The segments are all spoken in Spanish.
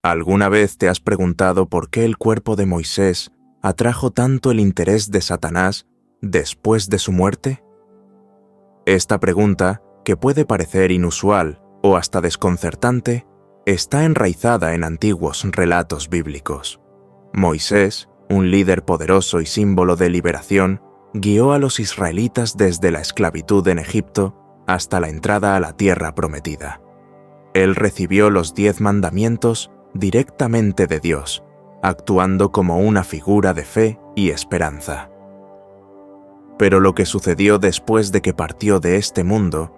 ¿Alguna vez te has preguntado por qué el cuerpo de Moisés atrajo tanto el interés de Satanás después de su muerte? Esta pregunta, que puede parecer inusual o hasta desconcertante, está enraizada en antiguos relatos bíblicos. Moisés, un líder poderoso y símbolo de liberación, guió a los israelitas desde la esclavitud en Egipto hasta la entrada a la tierra prometida. Él recibió los 10 mandamientos directamente de Dios, actuando como una figura de fe y esperanza. Pero lo que sucedió después de que partió de este mundo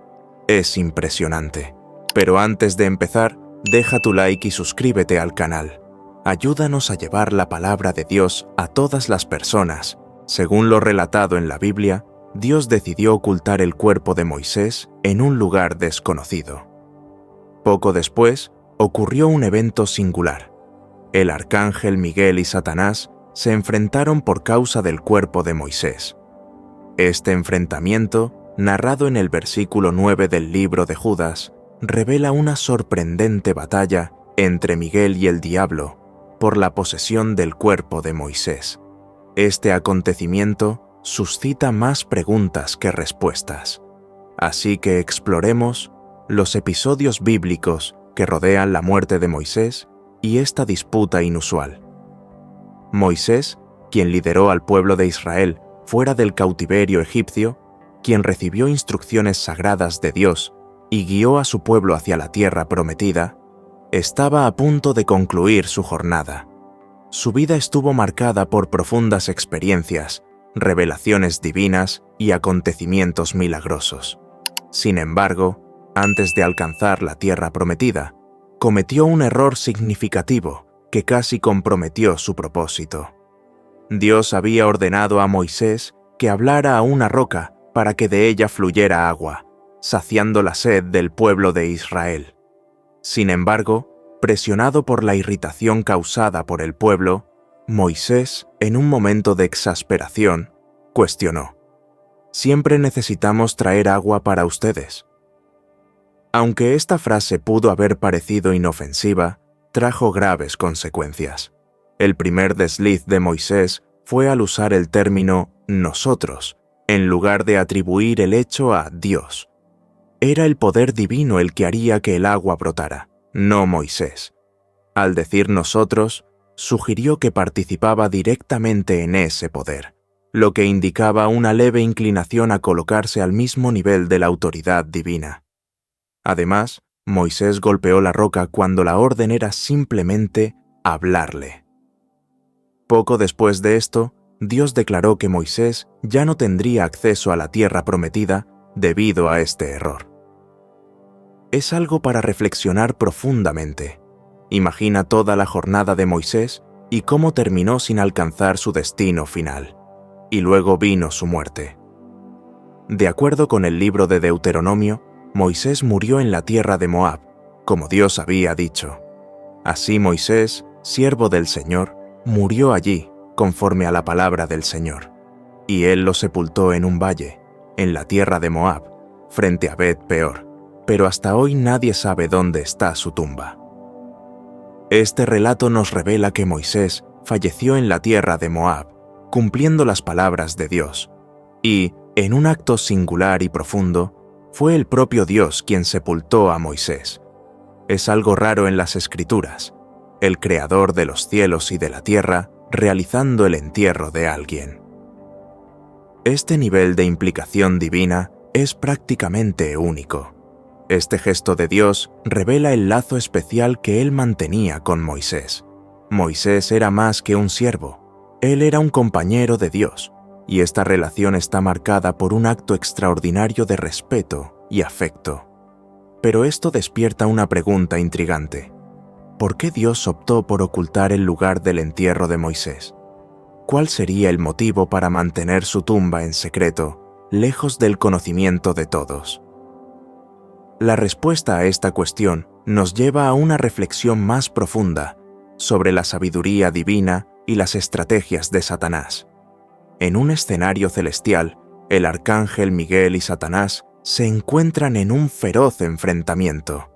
es impresionante. Pero antes de empezar, deja tu like y suscríbete al canal. Ayúdanos a llevar la palabra de Dios a todas las personas. Según lo relatado en la Biblia, Dios decidió ocultar el cuerpo de Moisés en un lugar desconocido. Poco después, ocurrió un evento singular. El arcángel Miguel y Satanás se enfrentaron por causa del cuerpo de Moisés. Este enfrentamiento, narrado en el versículo 9 del libro de Judas, revela una sorprendente batalla entre Miguel y el diablo por la posesión del cuerpo de Moisés. Este acontecimiento suscita más preguntas que respuestas. Así que exploremos los episodios bíblicos que rodean la muerte de Moisés y esta disputa inusual. Moisés, quien lideró al pueblo de Israel fuera del cautiverio egipcio, quien recibió instrucciones sagradas de Dios y guió a su pueblo hacia la tierra prometida, estaba a punto de concluir su jornada. Su vida estuvo marcada por profundas experiencias, revelaciones divinas y acontecimientos milagrosos. Sin embargo, antes de alcanzar la tierra prometida, cometió un error significativo que casi comprometió su propósito. Dios había ordenado a Moisés que hablara a una roca para que de ella fluyera agua, saciando la sed del pueblo de Israel. Sin embargo, presionado por la irritación causada por el pueblo, Moisés, en un momento de exasperación, cuestionó: «¿Siempre necesitamos traer agua para ustedes?». Aunque esta frase pudo haber parecido inofensiva, trajo graves consecuencias. El primer desliz de Moisés fue al usar el término «nosotros», en lugar de atribuir el hecho a Dios. Era el poder divino el que haría que el agua brotara, no Moisés. Al decir nosotros, sugirió que participaba directamente en ese poder, lo que indicaba una leve inclinación a colocarse al mismo nivel de la autoridad divina. Además, Moisés golpeó la roca cuando la orden era simplemente hablarle. Poco después de esto, Dios declaró que Moisés ya no tendría acceso a la tierra prometida debido a este error. Es algo para reflexionar profundamente. Imagina toda la jornada de Moisés y cómo terminó sin alcanzar su destino final. Y luego vino su muerte. De acuerdo con el libro de Deuteronomio, Moisés murió en la tierra de Moab, como Dios había dicho. Así Moisés, siervo del Señor, murió allí, conforme a la palabra del Señor. Y él lo sepultó en un valle, en la tierra de Moab, frente a Bet-peor, pero hasta hoy nadie sabe dónde está su tumba. Este relato nos revela que Moisés falleció en la tierra de Moab, cumpliendo las palabras de Dios, y, en un acto singular y profundo, fue el propio Dios quien sepultó a Moisés. Es algo raro en las Escrituras, el Creador de los cielos y de la tierra realizando el entierro de alguien. Este nivel de implicación divina es prácticamente único. Este gesto de Dios revela el lazo especial que Él mantenía con Moisés. Moisés era más que un siervo, él era un compañero de Dios, y esta relación está marcada por un acto extraordinario de respeto y afecto. Pero esto despierta una pregunta intrigante. ¿Por qué Dios optó por ocultar el lugar del entierro de Moisés? ¿Cuál sería el motivo para mantener su tumba en secreto, lejos del conocimiento de todos? La respuesta a esta cuestión nos lleva a una reflexión más profunda sobre la sabiduría divina y las estrategias de Satanás. En un escenario celestial, el arcángel Miguel y Satanás se encuentran en un feroz enfrentamiento.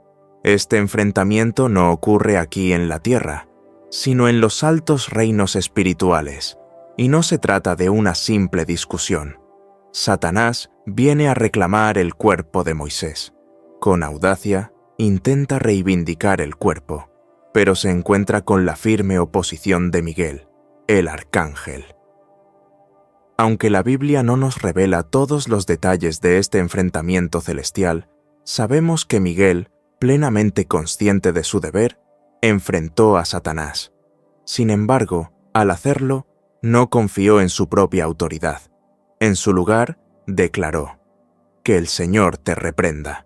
Este enfrentamiento no ocurre aquí en la tierra, sino en los altos reinos espirituales, y no se trata de una simple discusión. Satanás viene a reclamar el cuerpo de Moisés. Con audacia, intenta reivindicar el cuerpo, pero se encuentra con la firme oposición de Miguel, el arcángel. Aunque la Biblia no nos revela todos los detalles de este enfrentamiento celestial, sabemos que Miguel, plenamente consciente de su deber, enfrentó a Satanás. Sin embargo, al hacerlo, no confió en su propia autoridad. En su lugar, declaró: «Que el Señor te reprenda».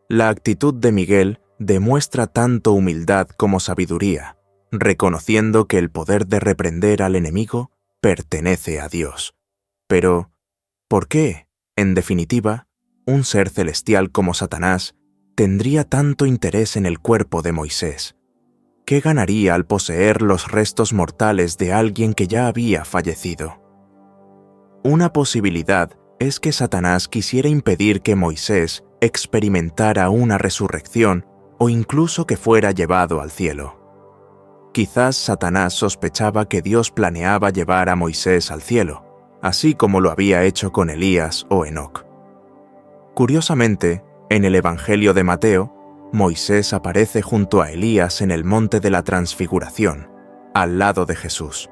La actitud de Miguel demuestra tanto humildad como sabiduría, reconociendo que el poder de reprender al enemigo pertenece a Dios. Pero, ¿por qué, en definitiva, un ser celestial como Satanás tendría tanto interés en el cuerpo de Moisés? ¿Qué ganaría al poseer los restos mortales de alguien que ya había fallecido? Una posibilidad es que Satanás quisiera impedir que Moisés experimentara una resurrección o incluso que fuera llevado al cielo. Quizás Satanás sospechaba que Dios planeaba llevar a Moisés al cielo, así como lo había hecho con Elías o Enoc. Curiosamente, en el Evangelio de Mateo, Moisés aparece junto a Elías en el monte de la Transfiguración, al lado de Jesús.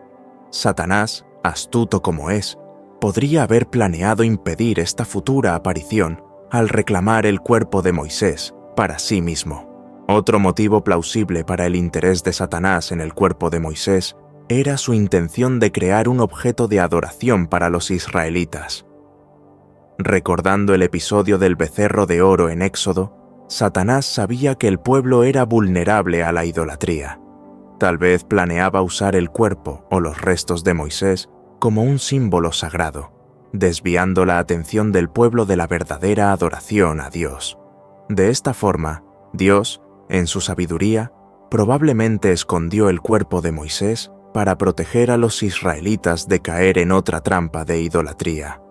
Satanás, astuto como es, podría haber planeado impedir esta futura aparición al reclamar el cuerpo de Moisés para sí mismo. Otro motivo plausible para el interés de Satanás en el cuerpo de Moisés era su intención de crear un objeto de adoración para los israelitas. Recordando el episodio del becerro de oro en Éxodo, Satanás sabía que el pueblo era vulnerable a la idolatría. Tal vez planeaba usar el cuerpo o los restos de Moisés como un símbolo sagrado, desviando la atención del pueblo de la verdadera adoración a Dios. De esta forma, Dios, en su sabiduría, probablemente escondió el cuerpo de Moisés para proteger a los israelitas de caer en otra trampa de idolatría.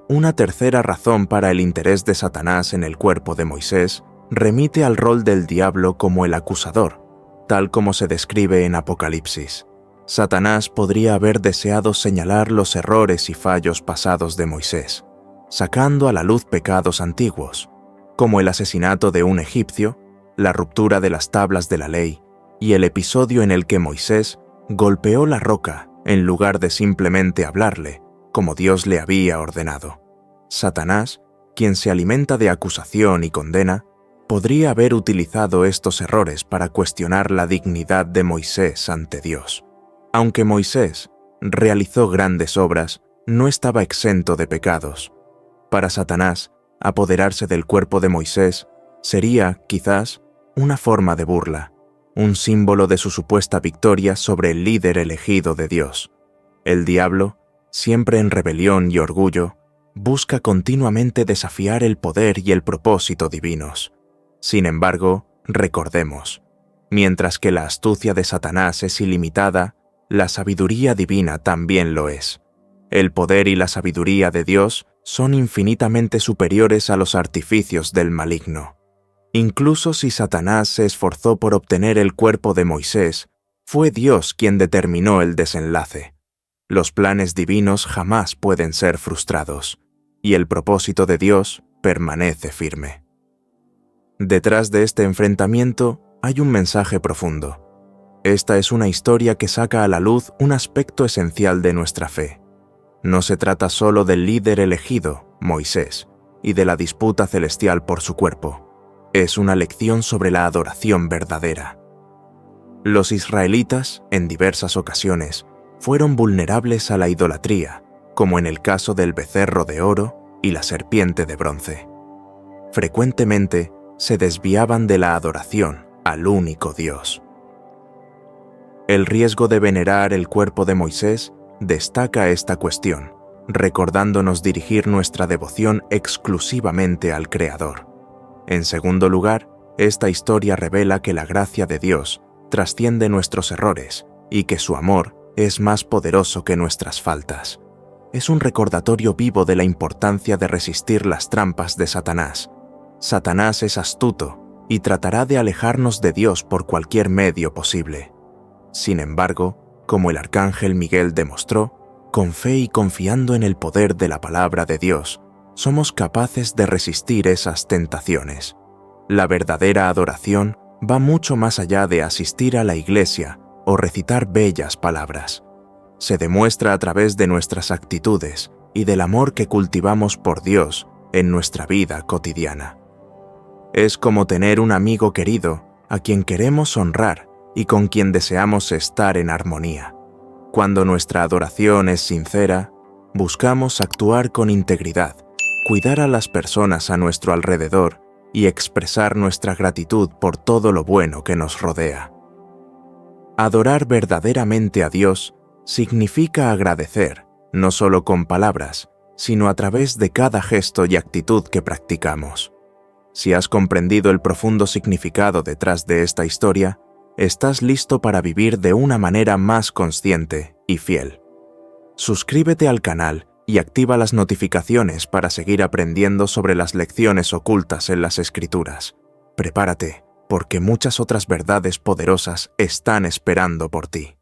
Una tercera razón para el interés de Satanás en el cuerpo de Moisés remite al rol del diablo como el acusador, tal como se describe en Apocalipsis. Satanás podría haber deseado señalar los errores y fallos pasados de Moisés, sacando a la luz pecados antiguos, como el asesinato de un egipcio, la ruptura de las tablas de la ley y el episodio en el que Moisés golpeó la roca en lugar de simplemente hablarle, como Dios le había ordenado. Satanás, quien se alimenta de acusación y condena, podría haber utilizado estos errores para cuestionar la dignidad de Moisés ante Dios. Aunque Moisés realizó grandes obras, no estaba exento de pecados. Para Satanás, apoderarse del cuerpo de Moisés sería, quizás, una forma de burla, un símbolo de su supuesta victoria sobre el líder elegido de Dios. El diablo, siempre en rebelión y orgullo, busca continuamente desafiar el poder y el propósito divinos. Sin embargo, recordemos, mientras que la astucia de Satanás es ilimitada, la sabiduría divina también lo es. El poder y la sabiduría de Dios son infinitamente superiores a los artificios del maligno. Incluso si Satanás se esforzó por obtener el cuerpo de Moisés, fue Dios quien determinó el desenlace. Los planes divinos jamás pueden ser frustrados, y el propósito de Dios permanece firme. Detrás de este enfrentamiento hay un mensaje profundo. Esta es una historia que saca a la luz un aspecto esencial de nuestra fe. No se trata solo del líder elegido, Moisés, y de la disputa celestial por su cuerpo. Es una lección sobre la adoración verdadera. Los israelitas, en diversas ocasiones, fueron vulnerables a la idolatría, como en el caso del becerro de oro y la serpiente de bronce. Frecuentemente se desviaban de la adoración al único Dios. El riesgo de venerar el cuerpo de Moisés destaca esta cuestión, recordándonos dirigir nuestra devoción exclusivamente al Creador. En segundo lugar, esta historia revela que la gracia de Dios trasciende nuestros errores y que su amor es más poderoso que nuestras faltas. Es un recordatorio vivo de la importancia de resistir las trampas de Satanás. Satanás es astuto y tratará de alejarnos de Dios por cualquier medio posible. Sin embargo, como el arcángel Miguel demostró, con fe y confiando en el poder de la palabra de Dios, somos capaces de resistir esas tentaciones. La verdadera adoración va mucho más allá de asistir a la iglesia o recitar bellas palabras. Se demuestra a través de nuestras actitudes y del amor que cultivamos por Dios en nuestra vida cotidiana. Es como tener un amigo querido a quien queremos honrar y con quien deseamos estar en armonía. Cuando nuestra adoración es sincera, buscamos actuar con integridad, cuidar a las personas a nuestro alrededor y expresar nuestra gratitud por todo lo bueno que nos rodea. Adorar verdaderamente a Dios significa agradecer, no solo con palabras, sino a través de cada gesto y actitud que practicamos. Si has comprendido el profundo significado detrás de esta historia, estás listo para vivir de una manera más consciente y fiel. Suscríbete al canal y activa las notificaciones para seguir aprendiendo sobre las lecciones ocultas en las Escrituras. Prepárate, porque muchas otras verdades poderosas están esperando por ti.